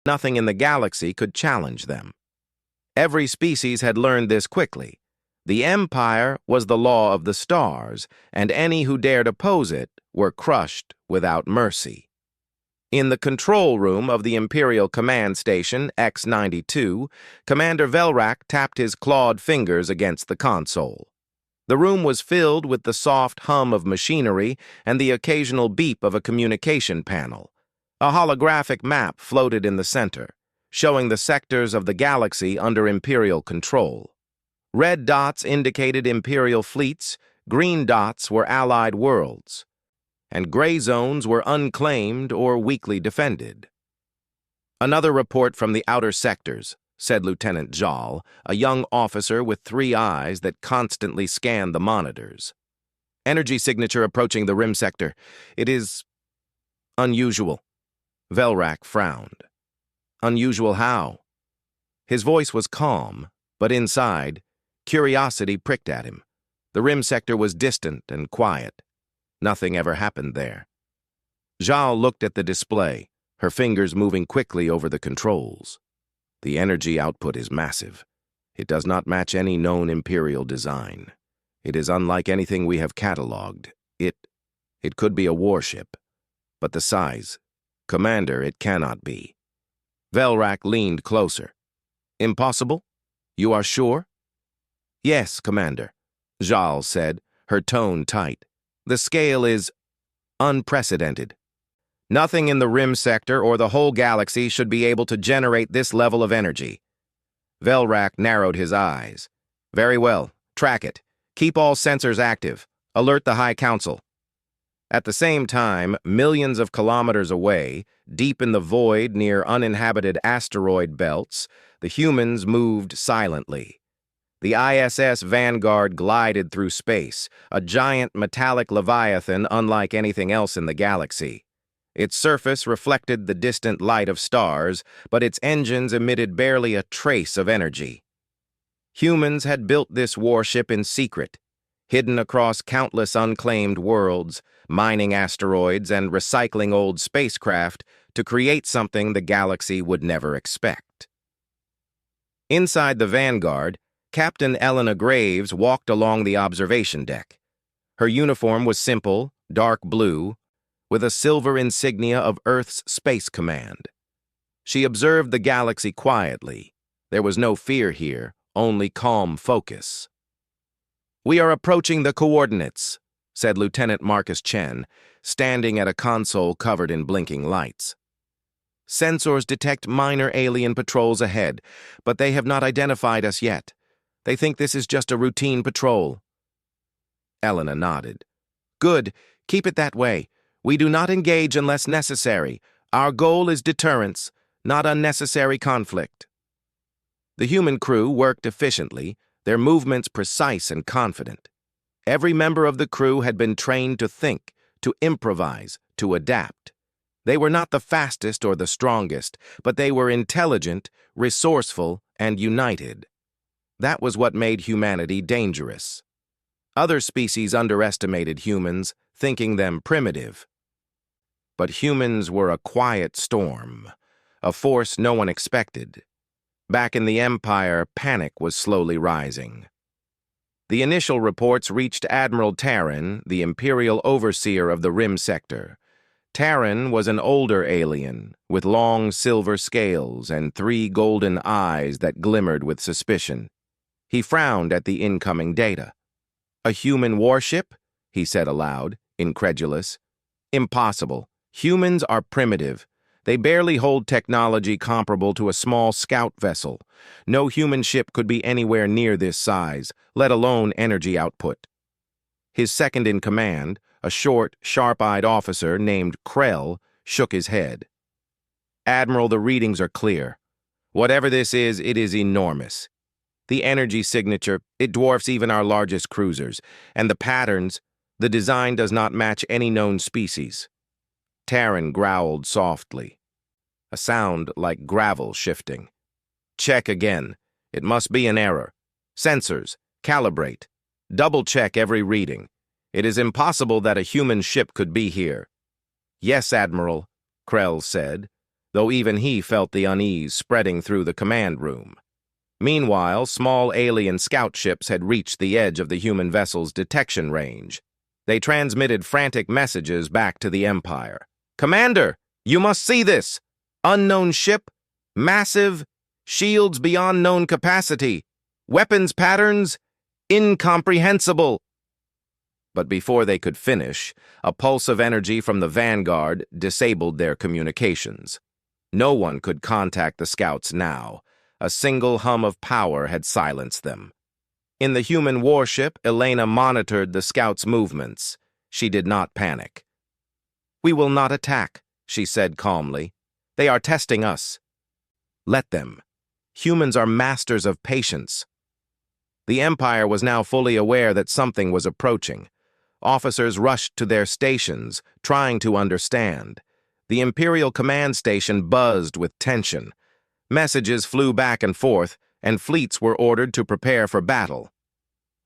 Nothing in the galaxy could challenge them. Every species had learned this quickly. The Empire was the law of the stars, and any who dared oppose it were crushed without mercy. In the control room of the Imperial Command Station, X-92, Commander Velrak tapped his clawed fingers against the console. The room was filled with the soft hum of machinery and the occasional beep of a communication panel. A holographic map floated in the center, showing the sectors of the galaxy under Imperial control. Red dots indicated Imperial fleets, green dots were Allied worlds, and gray zones were unclaimed or weakly defended. "Another report from the outer sectors," said Lieutenant Jal, a young officer with 3 eyes that constantly scanned the monitors. "Energy signature approaching the rim sector. It is unusual." Velrak frowned. Unusual how? His voice was calm, but inside, curiosity pricked at him. The rim sector was distant and quiet. Nothing ever happened there. Jal looked at the display, her fingers moving quickly over the controls. The energy output is massive. It does not match any known Imperial design. It is unlike anything we have cataloged. It could be a warship. But the size, Commander, it cannot be. Velrak leaned closer. "Impossible? You are sure?" "Yes, Commander," Jal said, her tone tight. "The scale is unprecedented. Nothing in the rim sector or the whole galaxy should be able to generate this level of energy." Velrak narrowed his eyes. "Very well. Track it. Keep all sensors active. Alert the High Council." At the same time, millions of kilometers away, deep in the void near uninhabited asteroid belts, the humans moved silently. The ISS Vanguard glided through space, a giant metallic leviathan unlike anything else in the galaxy. Its surface reflected the distant light of stars, but its engines emitted barely a trace of energy. Humans had built this warship in secret, hidden across countless unclaimed worlds, mining asteroids and recycling old spacecraft to create something the galaxy would never expect. Inside the Vanguard, Captain Elena Graves walked along the observation deck. Her uniform was simple, dark blue, with a silver insignia of Earth's Space Command. She observed the galaxy quietly. There was no fear here, only calm focus. "We are approaching the coordinates," said Lieutenant Marcus Chen, standing at a console covered in blinking lights. "Sensors detect minor alien patrols ahead, but they have not identified us yet. They think this is just a routine patrol." Elena nodded. "Good. Keep it that way. We do not engage unless necessary. Our goal is deterrence, not unnecessary conflict." The human crew worked efficiently, their movements precise and confident. Every member of the crew had been trained to think, to improvise, to adapt. They were not the fastest or the strongest, but they were intelligent, resourceful, and united. That was what made humanity dangerous. Other species underestimated humans, thinking them primitive. But humans were a quiet storm, a force no one expected. Back in the Empire, panic was slowly rising. The initial reports reached Admiral Terran, the Imperial overseer of the Rim sector. Terran was an older alien, with long silver scales and 3 golden eyes that glimmered with suspicion. He frowned at the incoming data. "A human warship?" he said aloud, incredulous. "Impossible. Humans are primitive. They barely hold technology comparable to a small scout vessel. No human ship could be anywhere near this size, let alone energy output." His second-in-command, a short, sharp-eyed officer named Krell, shook his head. "Admiral, the readings are clear. Whatever this is, it is enormous. The energy signature, it dwarfs even our largest cruisers, and the patterns, the design does not match any known species." Terran growled softly, a sound like gravel shifting. "Check again. It must be an error. Sensors, calibrate. Double-check every reading. It is impossible that a human ship could be here." "Yes, Admiral," Krell said. though even he felt the unease spreading through the command room. Meanwhile, small alien scout ships had reached the edge of the human vessel's detection range. They transmitted frantic messages back to the Empire. "Commander, you must see this! Unknown ship, massive, shields beyond known capacity, weapons patterns, incomprehensible." But before they could finish, a pulse of energy from the Vanguard disabled their communications. No one could contact the scouts now. A single hum of power had silenced them. In the human warship, Elena monitored the scouts' movements. She did not panic. "We will not attack," she said calmly. "They are testing us." "Let them. Humans are masters of patience." The Empire was now fully aware that something was approaching. Officers rushed to their stations, trying to understand. The Imperial Command Station buzzed with tension. Messages flew back and forth, and fleets were ordered to prepare for battle.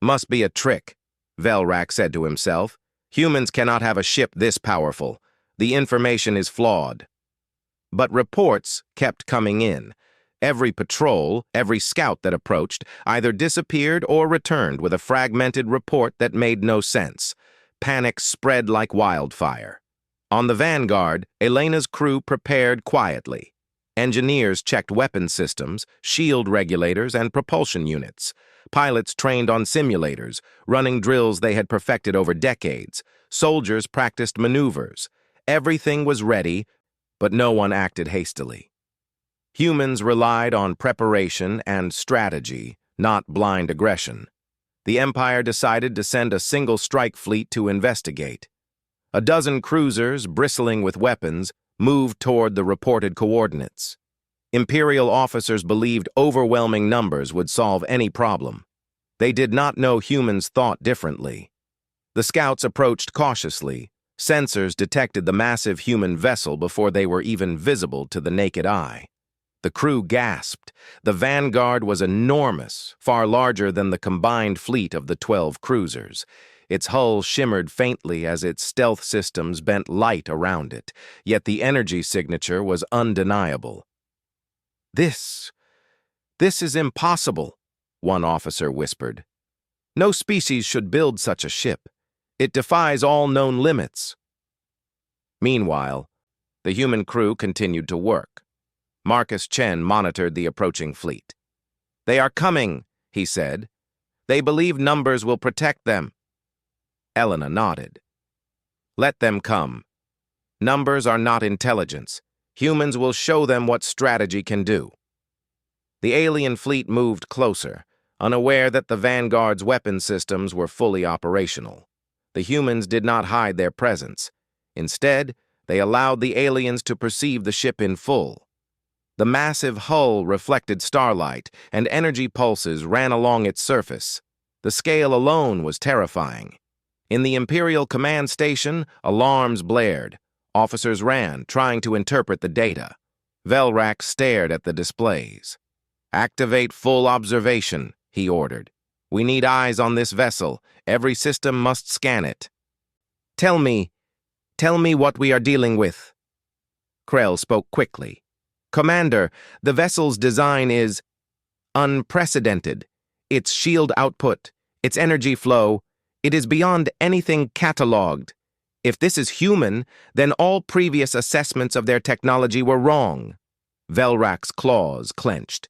"Must be a trick," Velrak said to himself. "Humans cannot have a ship this powerful. The information is flawed." But reports kept coming in. Every patrol, every scout that approached, either disappeared or returned with a fragmented report that made no sense. Panic spread like wildfire. On the Vanguard, Elena's crew prepared quietly. Engineers checked weapon systems, shield regulators, and propulsion units. Pilots trained on simulators, running drills they had perfected over decades. Soldiers practiced maneuvers. Everything was ready, but no one acted hastily. Humans relied on preparation and strategy, not blind aggression. The Empire decided to send a single strike fleet to investigate. A dozen cruisers, bristling with weapons, moved toward the reported coordinates. Imperial officers believed overwhelming numbers would solve any problem. They did not know humans thought differently. The scouts approached cautiously. Sensors detected the massive human vessel before they were even visible to the naked eye. The crew gasped. The Vanguard was enormous, far larger than the combined fleet of the 12 cruisers. Its hull shimmered faintly as its stealth systems bent light around it, yet the energy signature was undeniable. This is impossible," one officer whispered. "No species should build such a ship. It defies all known limits." Meanwhile, the human crew continued to work. Marcus Chen monitored the approaching fleet. "They are coming," he said. "They believe numbers will protect them." Elena nodded. "Let them come. Numbers are not intelligence. Humans will show them what strategy can do." The alien fleet moved closer, unaware that the Vanguard's weapon systems were fully operational. The humans did not hide their presence. Instead, they allowed the aliens to perceive the ship in full. The massive hull reflected starlight, and energy pulses ran along its surface. The scale alone was terrifying. In the Imperial Command Station, alarms blared. Officers ran, trying to interpret the data. Velrak stared at the displays. "Activate full observation," he ordered. "We need eyes on this vessel. Every system must scan it." Tell me what we are dealing with." Krell spoke quickly. "Commander, the vessel's design is unprecedented. Its shield output, its energy flow, it is beyond anything catalogued. If this is human, then all previous assessments of their technology were wrong." Velrak's claws clenched.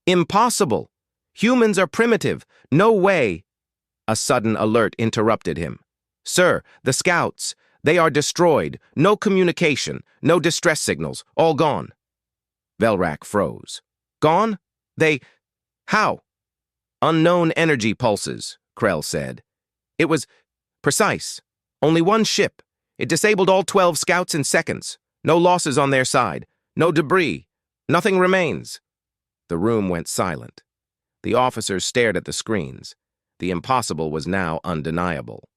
"Impossible! Humans are primitive. No way!" A sudden alert interrupted him. "Sir, the scouts, they are destroyed. No communication, no distress signals, all gone." Velrak froze. "Gone? How?" "Unknown energy pulses," Krell said. "It was precise. Only one ship. It disabled all 12 scouts in seconds. No losses on their side. No debris. Nothing remains." The room went silent. The officers stared at the screens. The impossible was now undeniable.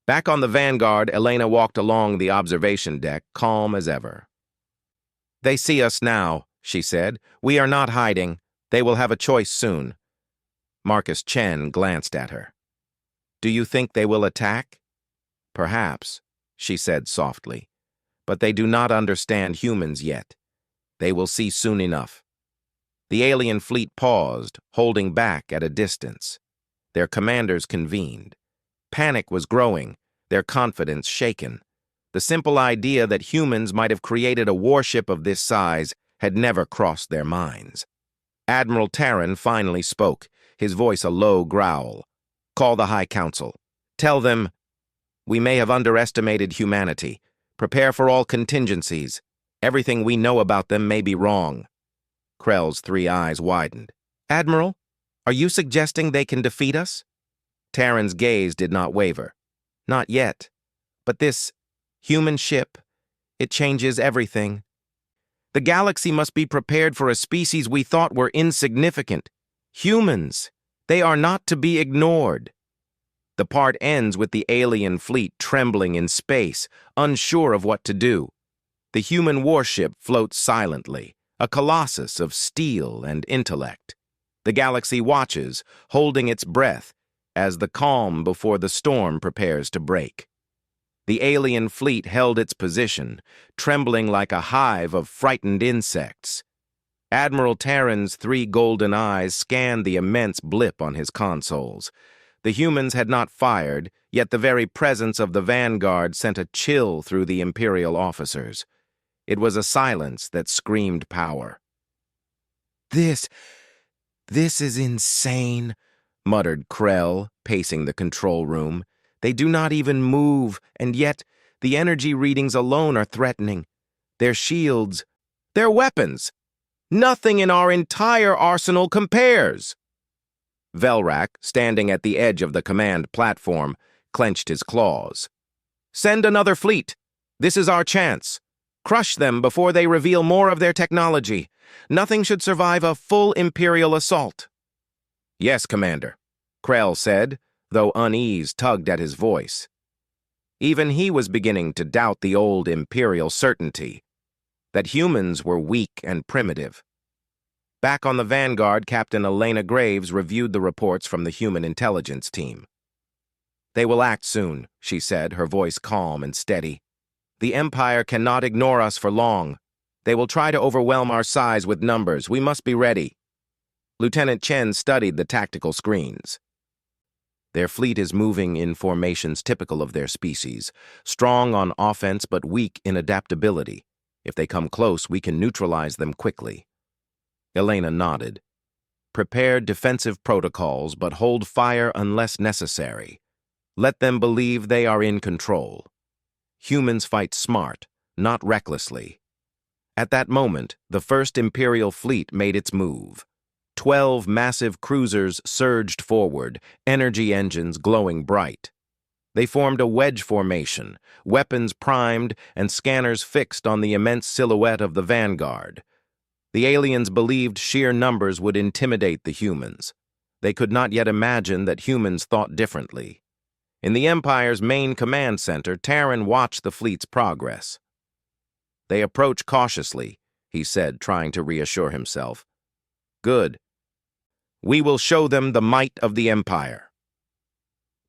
Back on the Vanguard, Elena walked along the observation deck, calm as ever. "They see us now," she said. "We are not hiding. They will have a choice soon." Marcus Chen glanced at her. "Do you think they will attack?" "Perhaps," she said softly. "But they do not understand humans yet. They will see soon enough. The alien fleet paused, holding back at a distance. Their commanders convened. Panic was growing, their confidence shaken. The simple idea that humans might have created a warship of this size had never crossed their minds. Admiral Terran finally spoke, his voice a low growl. "Call the High Council. Tell them, we may have underestimated humanity. Prepare for all contingencies. Everything we know about them may be wrong." Krell's 3 eyes widened. "Admiral, are you suggesting they can defeat us?" Terran's gaze did not waver. "Not yet. But this human ship, it changes everything. The galaxy must be prepared for a species we thought were insignificant. Humans. They are not to be ignored." The part ends with the alien fleet trembling in space, unsure of what to do. The human warship floats silently, a colossus of steel and intellect. The galaxy watches, holding its breath, as the calm before the storm prepares to break. The alien fleet held its position, trembling like a hive of frightened insects. Admiral Terran's 3 golden eyes scanned the immense blip on his consoles. The humans had not fired, yet the very presence of the vanguard sent a chill through the Imperial officers. It was a silence that screamed power. This is insane," muttered Krell, pacing the control room. "They do not even move, and yet the energy readings alone are threatening. Their shields, their weapons. Nothing in our entire arsenal compares." Velrak, standing at the edge of the command platform, clenched his claws. "Send another fleet. This is our chance. Crush them before they reveal more of their technology. Nothing should survive a full Imperial assault." "Yes, Commander," Krell said, though unease tugged at his voice. Even he was beginning to doubt the old Imperial certainty, that humans were weak and primitive. Back on the Vanguard, Captain Elena Graves reviewed the reports from the human intelligence team. "They will act soon," she said, her voice calm and steady. "The Empire cannot ignore us for long. They will try to overwhelm our size with numbers. We must be ready." Lieutenant Chen studied the tactical screens. "Their fleet is moving in formations typical of their species, strong on offense but weak in adaptability. If they come close, we can neutralize them quickly." Elena nodded. "Prepare defensive protocols, but hold fire unless necessary. Let them believe they are in control. Humans fight smart, not recklessly." At that moment, the first Imperial fleet made its move. 12 massive cruisers surged forward, energy engines glowing bright. They formed a wedge formation, weapons primed and scanners fixed on the immense silhouette of the Vanguard. The aliens believed sheer numbers would intimidate the humans. They could not yet imagine that humans thought differently. In the Empire's main command center, Terran watched the fleet's progress. "They approach cautiously," he said, trying to reassure himself. "Good. We will show them the might of the Empire."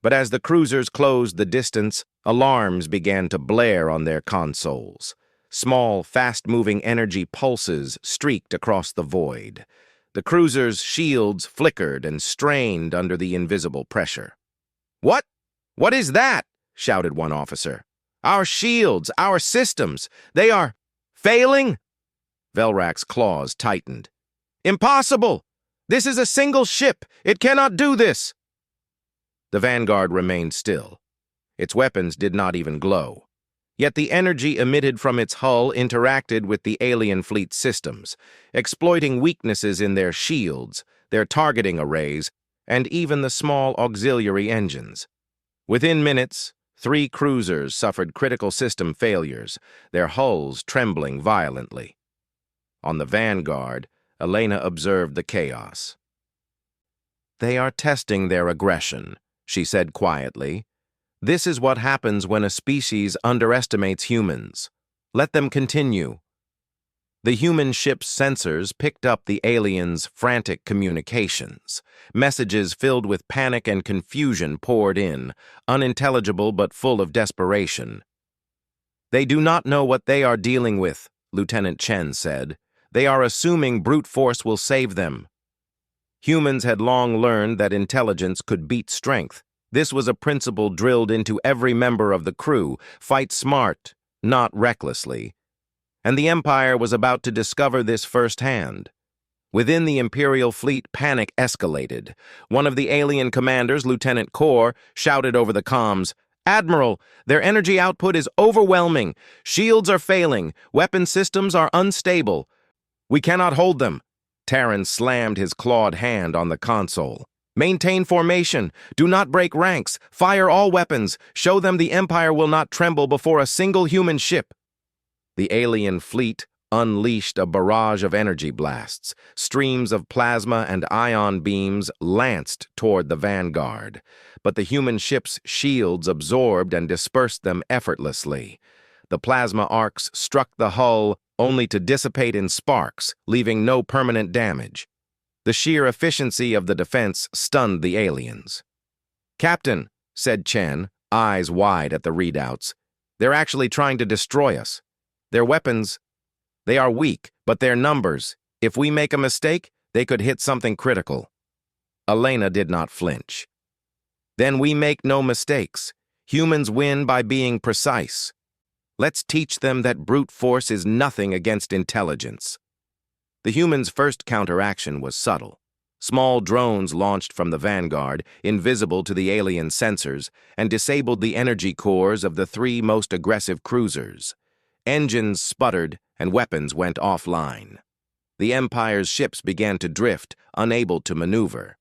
But as the cruisers closed the distance, alarms began to blare on their consoles. Small, fast-moving energy pulses streaked across the void. The cruisers' shields flickered and strained under the invisible pressure. "What? What is that?" shouted one officer. "Our shields, our systems, they are failing?" Velrak's claws tightened. "Impossible! This is a single ship! It cannot do this!" The Vanguard remained still. Its weapons did not even glow. Yet the energy emitted from its hull interacted with the alien fleet systems, exploiting weaknesses in their shields, their targeting arrays, and even the small auxiliary engines. Within minutes, 3 cruisers suffered critical system failures, their hulls trembling violently. On the Vanguard, Elena observed the chaos. "They are testing their aggression," she said quietly. "This is what happens when a species underestimates humans. Let them continue." The human ship's sensors picked up the aliens' frantic communications. Messages filled with panic and confusion poured in, unintelligible but full of desperation. "They do not know what they are dealing with," Lieutenant Chen said. They are assuming brute force will save them. Humans had long learned that intelligence could beat strength. This was a principle drilled into every member of the crew: fight smart, not recklessly. And the Empire was about to discover this firsthand. Within the Imperial fleet, panic escalated. One of the alien commanders, Lieutenant Kor, shouted over the comms, "Admiral, their energy output is overwhelming. Shields are failing. Weapon systems are unstable. We cannot hold them." Terran slammed his clawed hand on the console. "Maintain formation. Do not break ranks. Fire all weapons. Show them the Empire will not tremble before a single human ship." The alien fleet unleashed a barrage of energy blasts. Streams of plasma and ion beams lanced toward the vanguard, but the human ship's shields absorbed and dispersed them effortlessly. The plasma arcs struck the hull only to dissipate in sparks, leaving no permanent damage. The sheer efficiency of the defense stunned the aliens. "Captain," said Chen, eyes wide at the readouts, "they're actually trying to destroy us. Their weapons, they are weak, but their numbers, if we make a mistake, they could hit something critical." Elena did not flinch. "Then we make no mistakes. Humans win by being precise. Let's teach them that brute force is nothing against intelligence." The humans' first counteraction was subtle. Small drones launched from the vanguard, invisible to the alien sensors, and disabled the energy cores of the three most aggressive cruisers. Engines sputtered, and weapons went offline. The Empire's ships began to drift, unable to maneuver.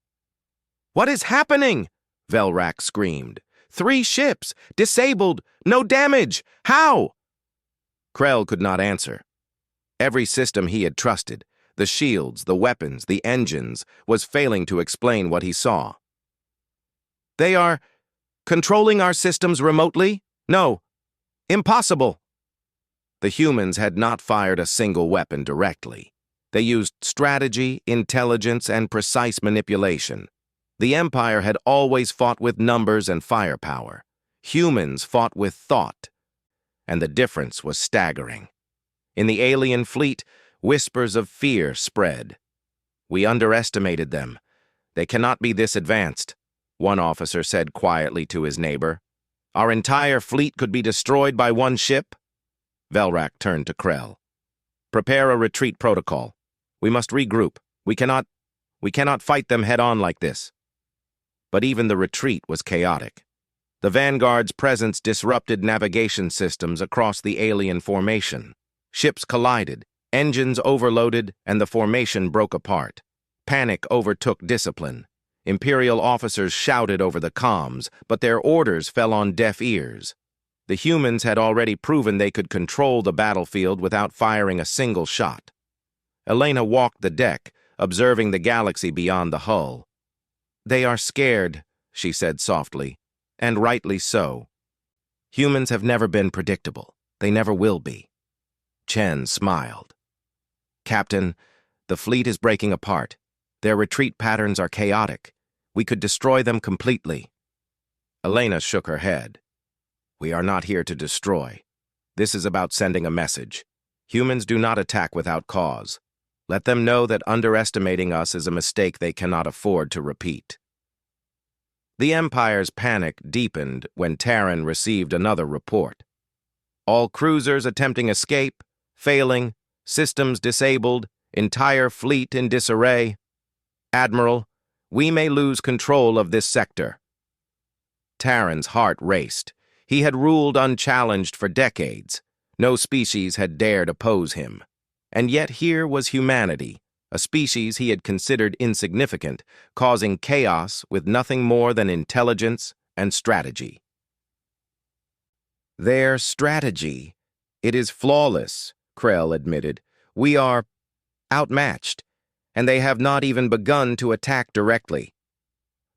"What is happening?" Velrak screamed. "3 ships! Disabled! No damage! How?" Krell could not answer. Every system he had trusted, the shields, the weapons, the engines, was failing to explain what he saw. "They are controlling our systems remotely? No. Impossible." The humans had not fired a single weapon directly. They used strategy, intelligence, and precise manipulation. The Empire had always fought with numbers and firepower. Humans fought with thought. And the difference was staggering. In the alien fleet, whispers of fear spread. "We underestimated them. They cannot be this advanced," one officer said quietly to his neighbor. "Our entire fleet could be destroyed by one ship?" Velrak turned to Krell. "Prepare a retreat protocol. We must regroup. We cannot fight them head-on like this." But even the retreat was chaotic. The Vanguard's presence disrupted navigation systems across the alien formation. Ships collided, engines overloaded, and the formation broke apart. Panic overtook discipline. Imperial officers shouted over the comms, but their orders fell on deaf ears. The humans had already proven they could control the battlefield without firing a single shot. Elena walked the deck, observing the galaxy beyond the hull. "They are scared," she said softly, "and rightly so. Humans have never been predictable. They never will be." Chen smiled. "Captain, the fleet is breaking apart. Their retreat patterns are chaotic. We could destroy them completely." Elena shook her head. "We are not here to destroy. This is about sending a message. Humans do not attack without cause. Let them know that underestimating us is a mistake they cannot afford to repeat." The Empire's panic deepened when Terran received another report. "All cruisers attempting escape, failing, systems disabled, entire fleet in disarray. Admiral, we may lose control of this sector." Terran's heart raced. He had ruled unchallenged for decades. No species had dared oppose him. And yet here was humanity, a species he had considered insignificant, causing chaos with nothing more than intelligence and strategy. "Their strategy. It is flawless," Krell admitted. "We are outmatched, and they have not even begun to attack directly."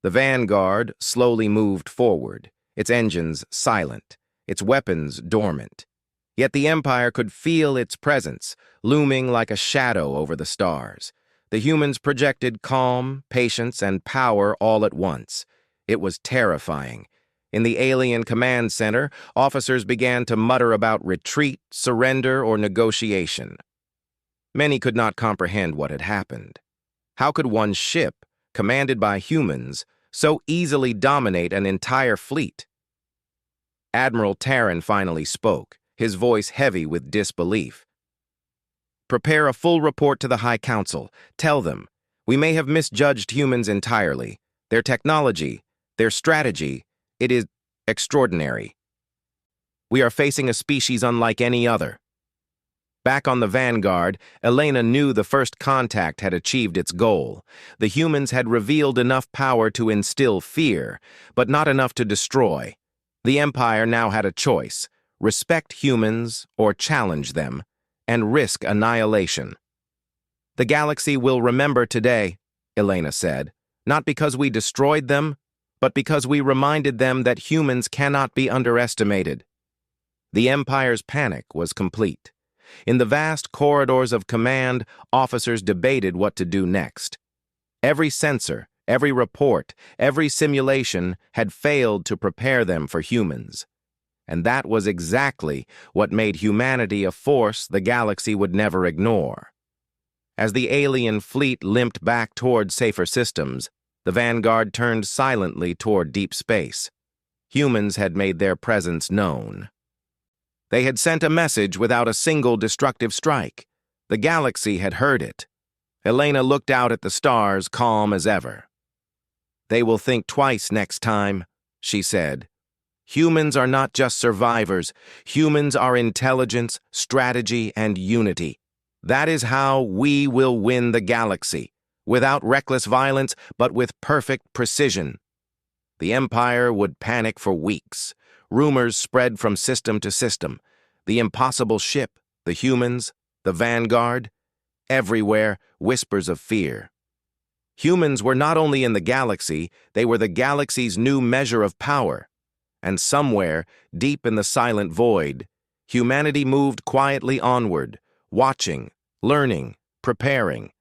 The Vanguard slowly moved forward, its engines silent, its weapons dormant. Yet the Empire could feel its presence, looming like a shadow over the stars. The humans projected calm, patience, and power all at once. It was terrifying. In the alien command center, officers began to mutter about retreat, surrender, or negotiation. Many could not comprehend what had happened. How could one ship, commanded by humans, so easily dominate an entire fleet? Admiral Terran finally spoke, his voice heavy with disbelief. "Prepare a full report to the High Council. Tell them, we may have misjudged humans entirely. Their technology, their strategy, it is extraordinary. We are facing a species unlike any other." Back on the Vanguard, Elena knew the first contact had achieved its goal. The humans had revealed enough power to instill fear, but not enough to destroy. The Empire now had a choice: respect humans or challenge them, and risk annihilation. "The galaxy will remember today," Elena said, "not because we destroyed them, but because we reminded them that humans cannot be underestimated." The Empire's panic was complete. In the vast corridors of command, officers debated what to do next. Every sensor, every report, every simulation had failed to prepare them for humans. And that was exactly what made humanity a force the galaxy would never ignore. As the alien fleet limped back toward safer systems, the Vanguard turned silently toward deep space. Humans had made their presence known. They had sent a message without a single destructive strike. The galaxy had heard it. Elena looked out at the stars, calm as ever. "They will think twice next time," she said. "Humans are not just survivors. Humans are intelligence, strategy, and unity. That is how we will win the galaxy, without reckless violence, but with perfect precision." The Empire would panic for weeks. Rumors spread from system to system. The impossible ship, the humans, the Vanguard. Everywhere, whispers of fear. Humans were not only in the galaxy, they were the galaxy's new measure of power. And somewhere, deep in the silent void, humanity moved quietly onward, watching, learning, preparing.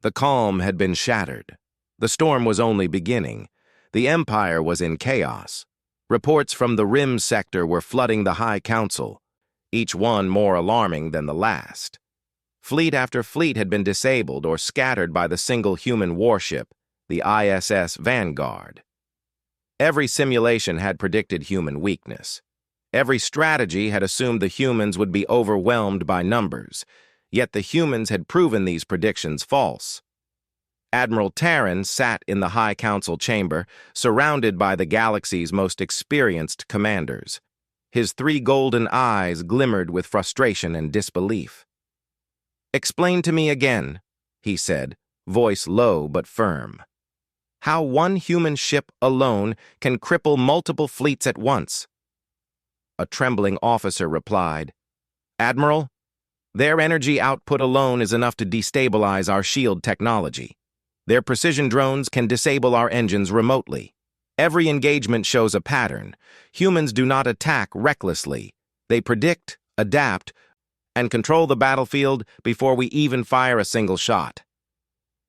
The calm had been shattered. The storm was only beginning. The Empire was in chaos. Reports from the Rim sector were flooding the High Council, each one more alarming than the last. Fleet after fleet had been disabled or scattered by the single human warship, the ISS Vanguard. Every simulation had predicted human weakness. Every strategy had assumed the humans would be overwhelmed by numbers, yet the humans had proven these predictions false. Admiral Terran sat in the High Council chamber, surrounded by the galaxy's most experienced commanders. His 3 golden eyes glimmered with frustration and disbelief. "Explain to me again," he said, voice low but firm, "how one human ship alone can cripple multiple fleets at once." A trembling officer replied, "Admiral, their energy output alone is enough to destabilize our shield technology. Their precision drones can disable our engines remotely. Every engagement shows a pattern. Humans do not attack recklessly. They predict, adapt, and control the battlefield before we even fire a single shot."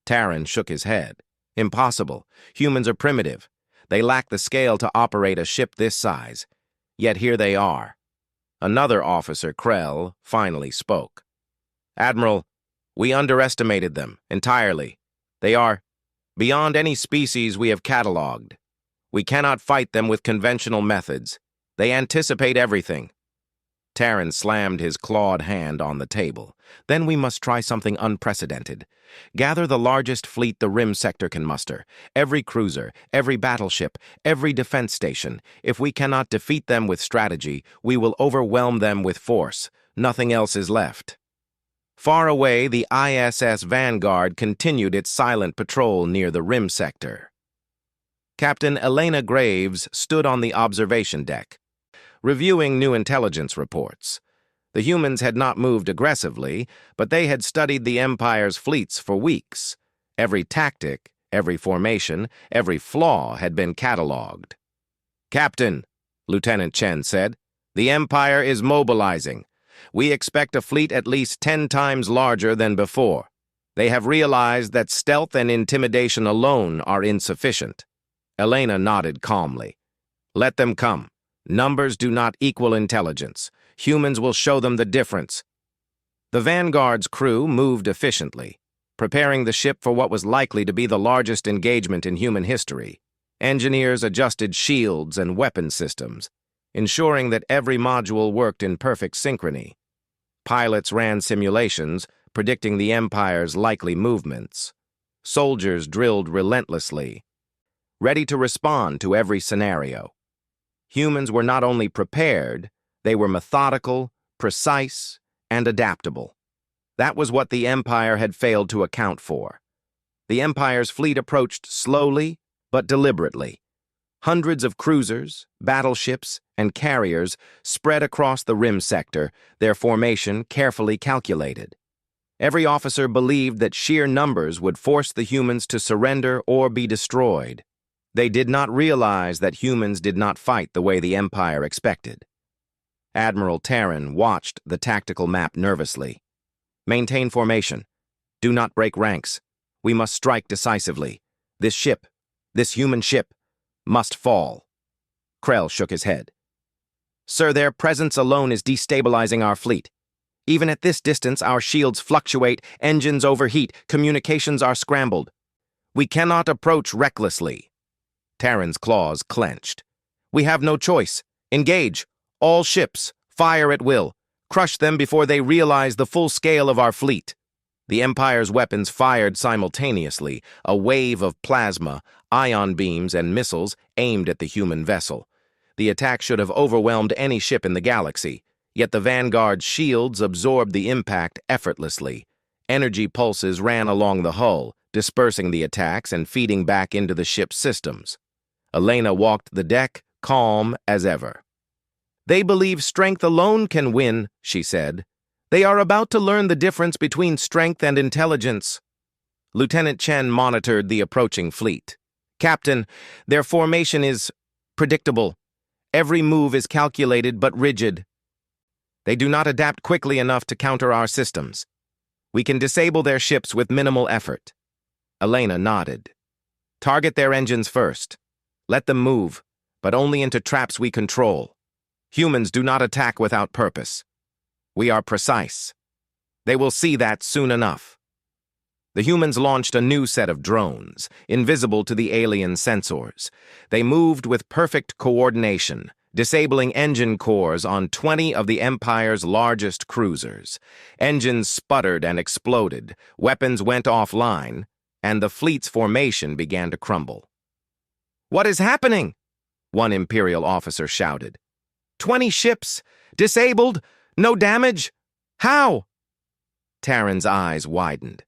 Terran shook his head. "Impossible. Humans are primitive. They lack the scale to operate a ship this size. Yet here they are." Another officer, Krell, finally spoke. "Admiral, we underestimated them entirely. They are beyond any species we have cataloged. We cannot fight them with conventional methods. They anticipate everything." Terran slammed his clawed hand on the table. "Then we must try something unprecedented. Gather the largest fleet the Rim sector can muster. Every cruiser, every battleship, every defense station. If we cannot defeat them with strategy, we will overwhelm them with force. Nothing else is left." Far away, the ISS Vanguard continued its silent patrol near the Rim sector. Captain Elena Graves stood on the observation deck, reviewing new intelligence reports. The humans had not moved aggressively, but they had studied the Empire's fleets for weeks. Every tactic, every formation, every flaw had been catalogued. "Captain," Lieutenant Chen said, "the Empire is mobilizing. We expect a fleet at least 10 times larger than before. They have realized that stealth and intimidation alone are insufficient." Elena nodded calmly. "Let them come. Numbers do not equal intelligence. Humans will show them the difference." The Vanguard's crew moved efficiently, preparing the ship for what was likely to be the largest engagement in human history. Engineers adjusted shields and weapon systems, ensuring that every module worked in perfect synchrony. Pilots ran simulations, predicting the Empire's likely movements. Soldiers drilled relentlessly, ready to respond to every scenario. Humans were not only prepared, they were methodical, precise, and adaptable. That was what the Empire had failed to account for. The Empire's fleet approached slowly but deliberately. Hundreds of cruisers, battleships, and carriers spread across the rim sector, their formation carefully calculated. Every officer believed that sheer numbers would force the humans to surrender or be destroyed. They did not realize that humans did not fight the way the Empire expected. Admiral Terran watched the tactical map nervously. Maintain formation. Do not break ranks. We must strike decisively. This human ship, must fall. Krell shook his head. Sir, their presence alone is destabilizing our fleet. Even at this distance, our shields fluctuate, engines overheat, communications are scrambled. We cannot approach recklessly. Terran's claws clenched. We have no choice. Engage. All ships. Fire at will. Crush them before they realize the full scale of our fleet. The Empire's weapons fired simultaneously, a wave of plasma, ion beams, and missiles aimed at the human vessel. The attack should have overwhelmed any ship in the galaxy, yet the Vanguard's shields absorbed the impact effortlessly. Energy pulses ran along the hull, dispersing the attacks and feeding back into the ship's systems. Elena walked the deck, calm as ever. They believe strength alone can win, she said. They are about to learn the difference between strength and intelligence. Lieutenant Chen monitored the approaching fleet. Captain, their formation is predictable. Every move is calculated but rigid. They do not adapt quickly enough to counter our systems. We can disable their ships with minimal effort. Elena nodded. Target their engines first. Let them move, but only into traps we control. Humans do not attack without purpose. We are precise. They will see that soon enough. The humans launched a new set of drones, invisible to the alien sensors. They moved with perfect coordination, disabling engine cores on 20 of the Empire's largest cruisers. Engines sputtered and exploded, weapons went offline, and the fleet's formation began to crumble. What is happening? One Imperial officer shouted. 20 ships, disabled, no damage. How? Terran's eyes widened.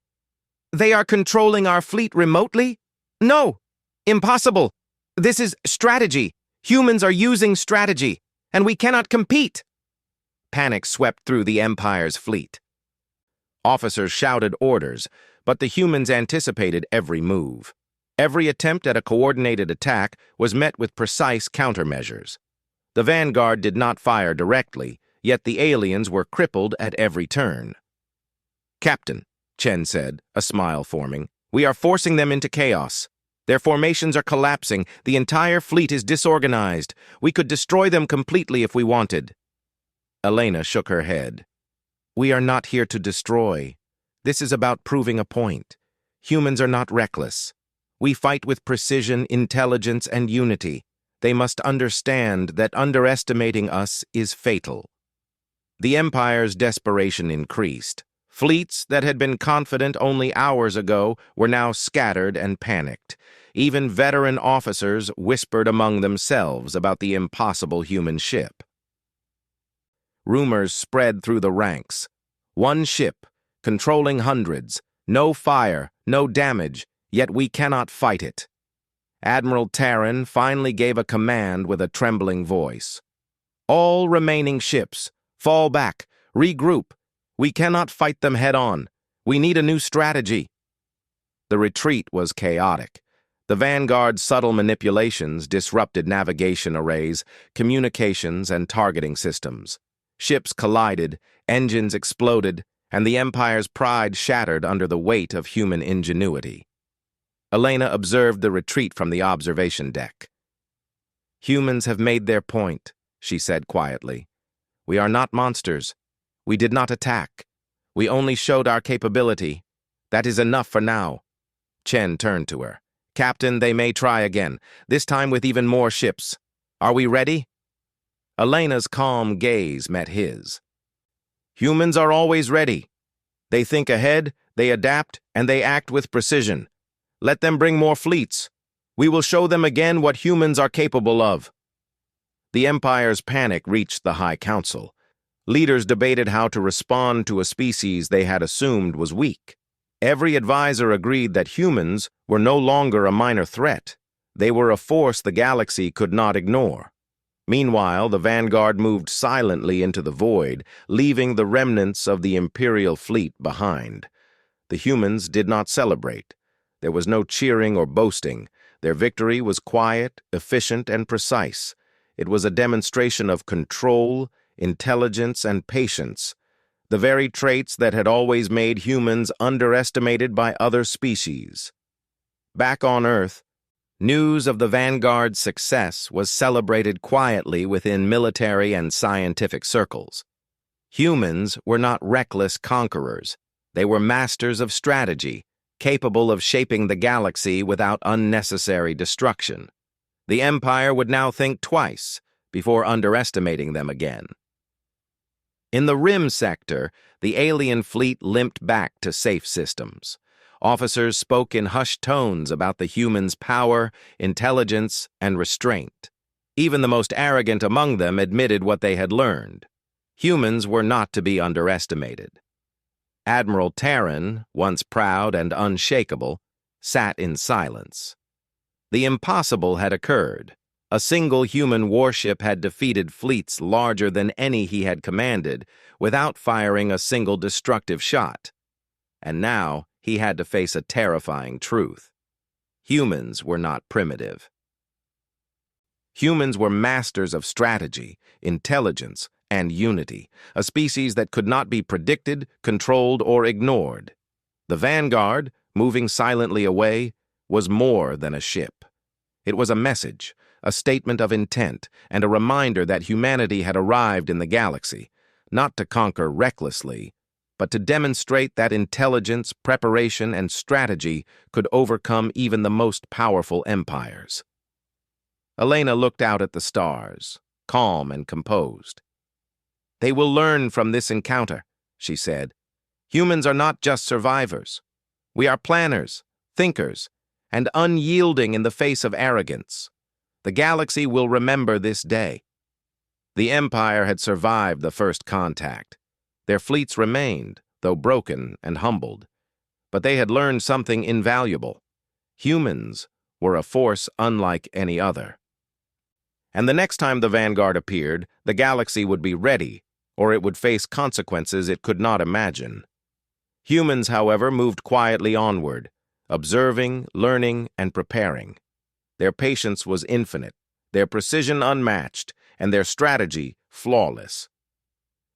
They are controlling our fleet remotely? No, impossible. This is strategy. Humans are using strategy, and we cannot compete. Panic swept through the Empire's fleet. Officers shouted orders, but the humans anticipated every move. Every attempt at a coordinated attack was met with precise countermeasures. The Vanguard did not fire directly, yet the aliens were crippled at every turn. Captain, Chen said, a smile forming, we are forcing them into chaos. Their formations are collapsing. The entire fleet is disorganized. We could destroy them completely if we wanted. Elena shook her head. We are not here to destroy. This is about proving a point. Humans are not reckless. We fight with precision, intelligence, and unity. They must understand that underestimating us is fatal. The Empire's desperation increased. Fleets that had been confident only hours ago were now scattered and panicked. Even veteran officers whispered among themselves about the impossible human ship. Rumors spread through the ranks. One ship, controlling hundreds, no fire, no damage, yet we cannot fight it. Admiral Terran finally gave a command with a trembling voice. All remaining ships, fall back, regroup. We cannot fight them head-on. We need a new strategy. The retreat was chaotic. The Vanguard's subtle manipulations disrupted navigation arrays, communications, and targeting systems. Ships collided, engines exploded, and the Empire's pride shattered under the weight of human ingenuity. Elena observed the retreat from the observation deck. Humans have made their point, she said quietly. We are not monsters. We did not attack. We only showed our capability. That is enough for now. Chen turned to her. Captain, they may try again, this time with even more ships. Are we ready? Elena's calm gaze met his. Humans are always ready. They think ahead, they adapt, and they act with precision. Let them bring more fleets. We will show them again what humans are capable of. The Empire's panic reached the High Council. Leaders debated how to respond to a species they had assumed was weak. Every advisor agreed that humans were no longer a minor threat. They were a force the galaxy could not ignore. Meanwhile, the vanguard moved silently into the void, leaving the remnants of the Imperial fleet behind. The humans did not celebrate. There was no cheering or boasting. Their victory was quiet, efficient, and precise. It was a demonstration of control, intelligence, and patience, the very traits that had always made humans underestimated by other species. Back on Earth, news of the Vanguard's success was celebrated quietly within military and scientific circles. Humans were not reckless conquerors. They were masters of strategy, capable of shaping the galaxy without unnecessary destruction. The Empire would now think twice before underestimating them again. In the Rim sector, the alien fleet limped back to safe systems. Officers spoke in hushed tones about the humans' power, intelligence, and restraint. Even the most arrogant among them admitted what they had learned. Humans were not to be underestimated. Admiral Terran, once proud and unshakable, sat in silence. The impossible had occurred. A single human warship had defeated fleets larger than any he had commanded without firing a single destructive shot. And now he had to face a terrifying truth. Humans were not primitive. Humans were masters of strategy, intelligence, and unity, a species that could not be predicted, controlled, or ignored. The Vanguard, moving silently away, was more than a ship. It was a message, a statement of intent, and a reminder that humanity had arrived in the galaxy, not to conquer recklessly, but to demonstrate that intelligence, preparation, and strategy could overcome even the most powerful empires. Elena looked out at the stars, calm and composed. They will learn from this encounter, she said. Humans are not just survivors. We are planners, thinkers, and unyielding in the face of arrogance. The galaxy will remember this day. The Empire had survived the first contact. Their fleets remained, though broken and humbled. But they had learned something invaluable. Humans were a force unlike any other. And the next time the Vanguard appeared, the galaxy would be ready, or it would face consequences it could not imagine. Humans, however, moved quietly onward, observing, learning, and preparing. Their patience was infinite, their precision unmatched, and their strategy flawless.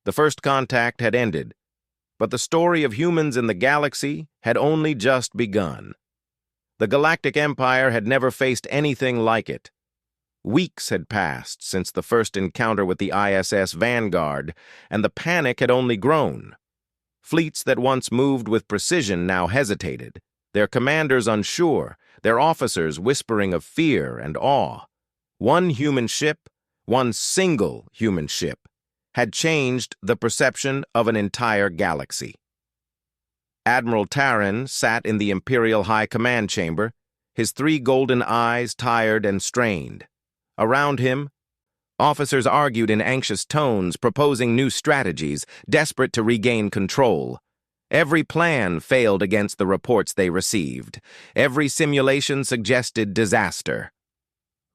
The first contact had ended, but the story of humans in the galaxy had only just begun. The Galactic Empire had never faced anything like it. Weeks had passed since the first encounter with the ISS Vanguard, and the panic had only grown. Fleets that once moved with precision now hesitated, their commanders unsure, their officers whispering of fear and awe. One human ship, one single human ship, had changed the perception of an entire galaxy. Admiral Terran sat in the Imperial High Command Chamber, his 3 golden eyes tired and strained. Around him, officers argued in anxious tones, proposing new strategies, desperate to regain control. Every plan failed against the reports they received. Every simulation suggested disaster.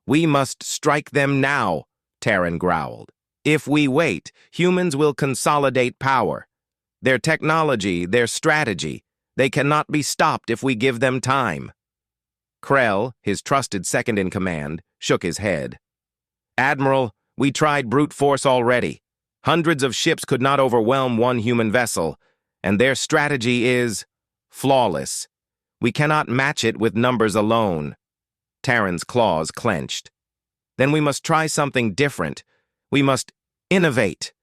"We must strike them now," Terran growled. "If we wait, humans will consolidate power. Their technology, their strategy, they cannot be stopped if we give them time." Krell, his trusted second-in-command, shook his head. "Admiral, we tried brute force already. Hundreds of ships could not overwhelm one human vessel, and their strategy is flawless. We cannot match it with numbers alone." Terran's claws clenched. "Then we must try something different. We must innovate.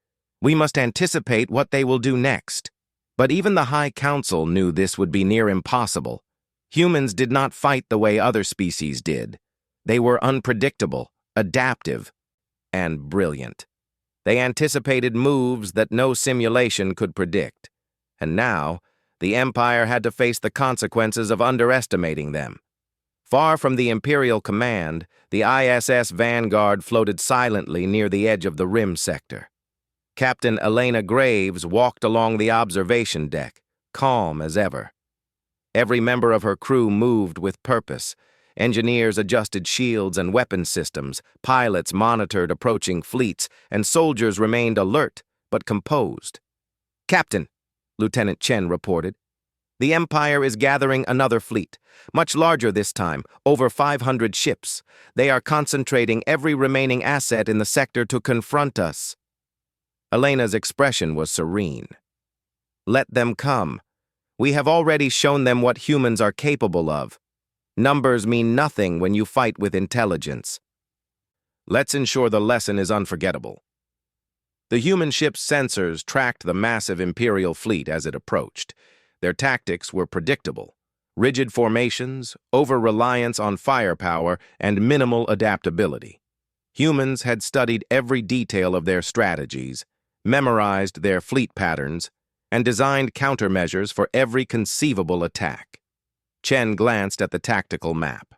We must anticipate what they will do next." But even the High Council knew this would be near impossible. Humans did not fight the way other species did. They were unpredictable, adaptive, and brilliant. They anticipated moves that no simulation could predict. And now, the Empire had to face the consequences of underestimating them. Far from the Imperial command, the ISS Vanguard floated silently near the edge of the rim sector. Captain Elena Graves walked along the observation deck, calm as ever. Every member of her crew moved with purpose. Engineers adjusted shields and weapon systems, pilots monitored approaching fleets, and soldiers remained alert but composed. "Captain," Lieutenant Chen reported, "the Empire is gathering another fleet, much larger this time, over 500 ships. They are concentrating every remaining asset in the sector to confront us." Elena's expression was serene. "Let them come. We have already shown them what humans are capable of. Numbers mean nothing when you fight with intelligence. Let's ensure the lesson is unforgettable." The human ship's sensors tracked the massive Imperial fleet as it approached. Their tactics were predictable: rigid formations, over-reliance on firepower, and minimal adaptability. Humans had studied every detail of their strategies, memorized their fleet patterns, and designed countermeasures for every conceivable attack. Chen glanced at the tactical map.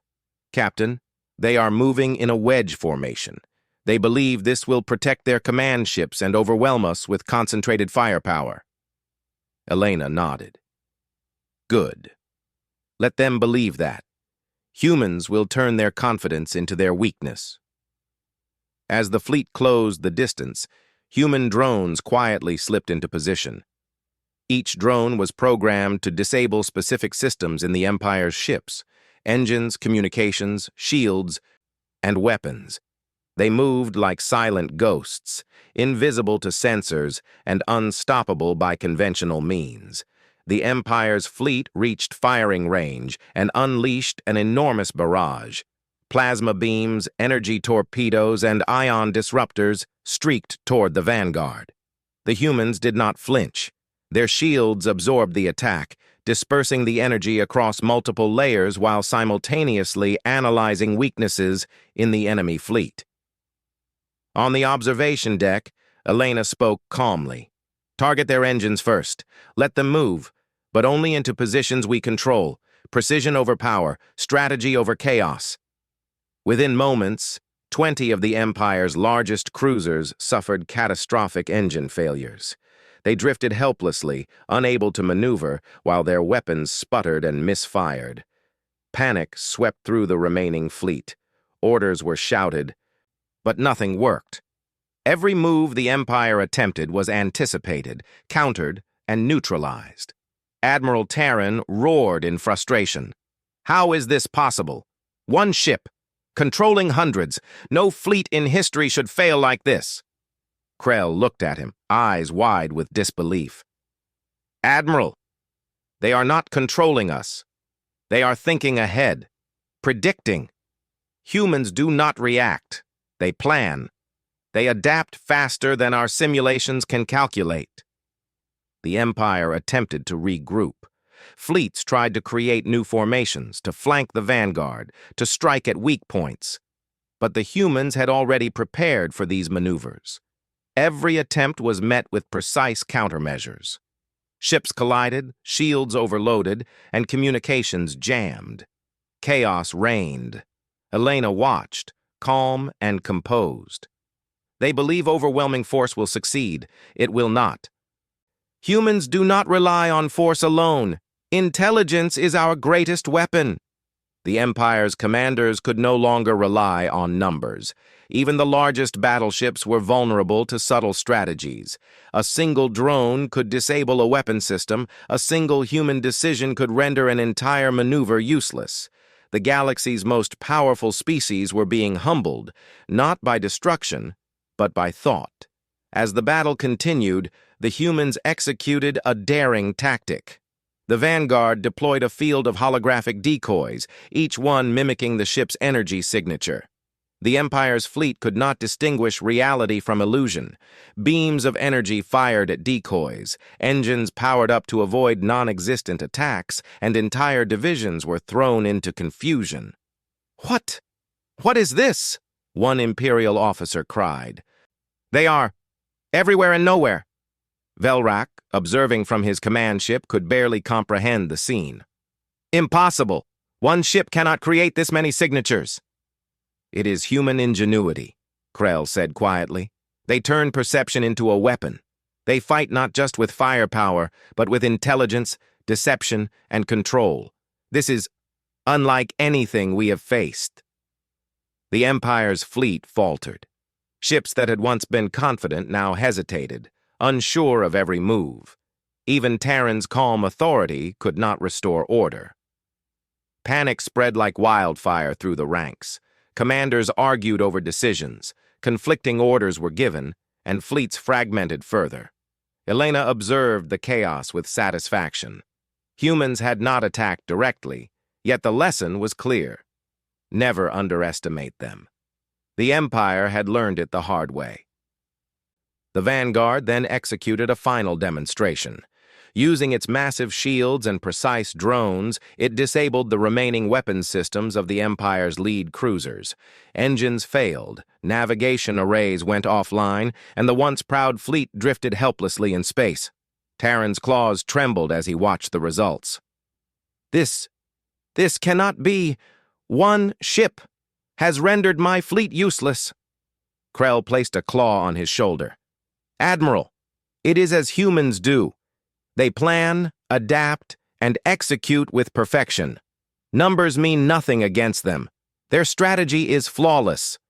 "Captain, they are moving in a wedge formation. They believe this will protect their command ships and overwhelm us with concentrated firepower." Elena nodded. "Good. Let them believe that. Humans will turn their confidence into their weakness." As the fleet closed the distance, human drones quietly slipped into position. Each drone was programmed to disable specific systems in the Empire's ships: engines, communications, shields, and weapons. They moved like silent ghosts, invisible to sensors and unstoppable by conventional means. The Empire's fleet reached firing range and unleashed an enormous barrage. Plasma beams, energy torpedoes, and ion disruptors streaked toward the Vanguard. The humans did not flinch. Their shields absorbed the attack, dispersing the energy across multiple layers while simultaneously analyzing weaknesses in the enemy fleet. On the observation deck, Elena spoke calmly. "Target their engines first. Let them move, but only into positions we control. Precision over power, strategy over chaos." Within moments, 20 of the Empire's largest cruisers suffered catastrophic engine failures. They drifted helplessly, unable to maneuver, while their weapons sputtered and misfired. Panic swept through the remaining fleet. Orders were shouted, but nothing worked. Every move the Empire attempted was anticipated, countered, and neutralized. Admiral Terran roared in frustration. "How is this possible? One ship, controlling hundreds. No fleet in history should fail like this." Krell looked at him, eyes wide with disbelief. "Admiral, they are not controlling us. They are thinking ahead, predicting. Humans do not react. They plan. They adapt faster than our simulations can calculate." The Empire attempted to regroup. Fleets tried to create new formations, to flank the Vanguard, to strike at weak points. But the humans had already prepared for these maneuvers. Every attempt was met with precise countermeasures. Ships collided, shields overloaded, and communications jammed. Chaos reigned. Elena watched, calm and composed. "They believe overwhelming force will succeed. It will not. Humans do not rely on force alone. Intelligence is our greatest weapon." The Empire's commanders could no longer rely on numbers. Even the largest battleships were vulnerable to subtle strategies. A single drone could disable a weapon system. A single human decision could render an entire maneuver useless. The galaxy's most powerful species were being humbled, not by destruction, but by thought. As the battle continued, the humans executed a daring tactic. The Vanguard deployed a field of holographic decoys, each one mimicking the ship's energy signature. The Empire's fleet could not distinguish reality from illusion. Beams of energy fired at decoys, engines powered up to avoid non-existent attacks, and entire divisions were thrown into confusion. "What? What is this?" one Imperial officer cried. "They are everywhere and nowhere." Velrak, observing from his command ship, could barely comprehend the scene. "Impossible! One ship cannot create this many signatures." "It is human ingenuity," Krell said quietly. "They turn perception into a weapon. They fight not just with firepower, but with intelligence, deception, and control. This is unlike anything we have faced." The Empire's fleet faltered. Ships that had once been confident now hesitated, unsure of every move. Even Terran's calm authority could not restore order. Panic spread like wildfire through the ranks. Commanders argued over decisions, conflicting orders were given, and fleets fragmented further. Elena observed the chaos with satisfaction. Humans had not attacked directly, yet the lesson was clear. Never underestimate them. The Empire had learned it the hard way. The Vanguard then executed a final demonstration. Using its massive shields and precise drones, it disabled the remaining weapons systems of the Empire's lead cruisers. Engines failed, navigation arrays went offline, and the once proud fleet drifted helplessly in space. Terran's claws trembled as he watched the results. This cannot be. One ship has rendered my fleet useless." Krell placed a claw on his shoulder. "Admiral, it is as humans do. They plan, adapt, and execute with perfection. Numbers mean nothing against them. Their strategy is flawless."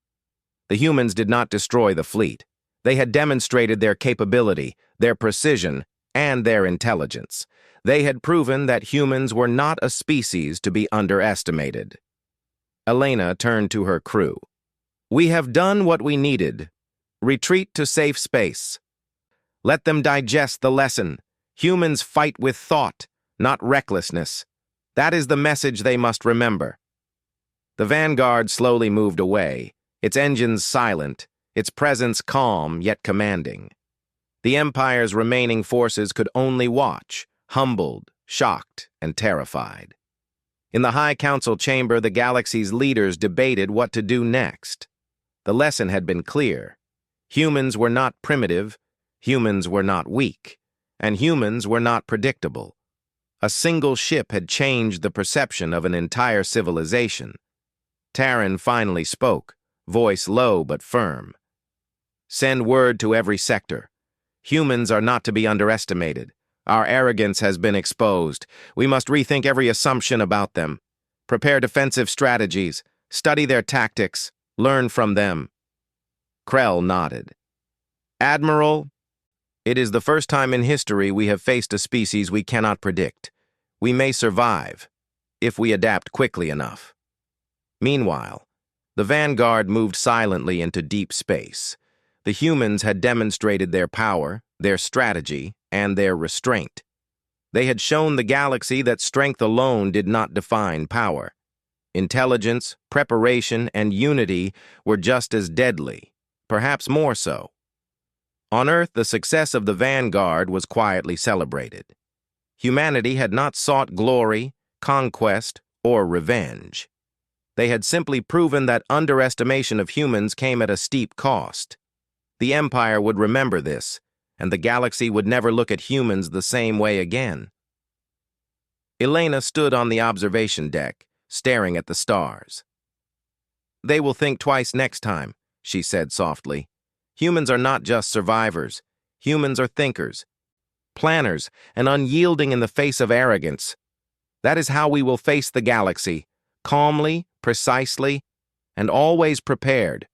The humans did not destroy the fleet. They had demonstrated their capability, their precision, and their intelligence. They had proven that humans were not a species to be underestimated. Elena turned to her crew. "We have done what we needed. Retreat to safe space. Let them digest the lesson. Humans fight with thought, not recklessness. That is the message they must remember." The Vanguard slowly moved away, its engines silent, its presence calm yet commanding. The Empire's remaining forces could only watch, humbled, shocked, and terrified. In the High Council chamber, the galaxy's leaders debated what to do next. The lesson had been clear. Humans were not primitive, humans were not weak, and humans were not predictable. A single ship had changed the perception of an entire civilization. Terran finally spoke, voice low but firm. "Send word to every sector. Humans are not to be underestimated. Our arrogance has been exposed. We must rethink every assumption about them. Prepare defensive strategies, study their tactics, learn from them." Krell nodded. "Admiral, it is the first time in history we have faced a species we cannot predict. We may survive, if we adapt quickly enough." Meanwhile, the Vanguard moved silently into deep space. The humans had demonstrated their power, their strategy, and their restraint. They had shown the galaxy that strength alone did not define power. Intelligence, preparation, and unity were just as deadly, perhaps more so. On Earth, the success of the Vanguard was quietly celebrated. Humanity had not sought glory, conquest, or revenge. They had simply proven that underestimation of humans came at a steep cost. The Empire would remember this, and the galaxy would never look at humans the same way again. Elena stood on the observation deck, staring at the stars. "They will think twice next time," she said softly. "Humans are not just survivors. Humans are thinkers, planners, and unyielding in the face of arrogance. That is how we will face the galaxy, calmly, precisely, and always prepared."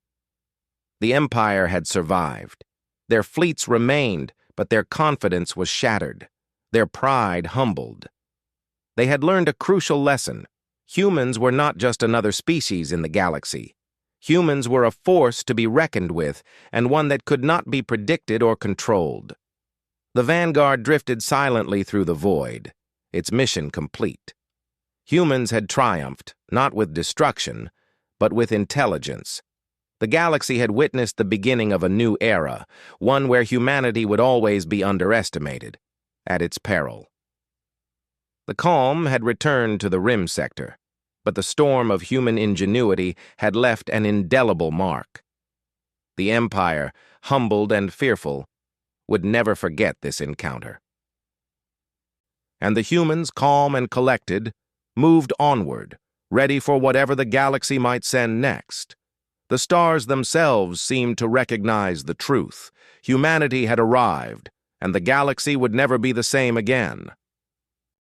The Empire had survived. Their fleets remained, but their confidence was shattered, their pride humbled. They had learned a crucial lesson. Humans were not just another species in the galaxy. Humans were a force to be reckoned with, and one that could not be predicted or controlled. The Vanguard drifted silently through the void, its mission complete. Humans had triumphed, not with destruction, but with intelligence. The galaxy had witnessed the beginning of a new era, one where humanity would always be underestimated, at its peril. The calm had returned to the rim sector, but the storm of human ingenuity had left an indelible mark. The Empire, humbled and fearful, would never forget this encounter. And the humans, calm and collected, moved onward, ready for whatever the galaxy might send next. The stars themselves seemed to recognize the truth. Humanity had arrived, and the galaxy would never be the same again.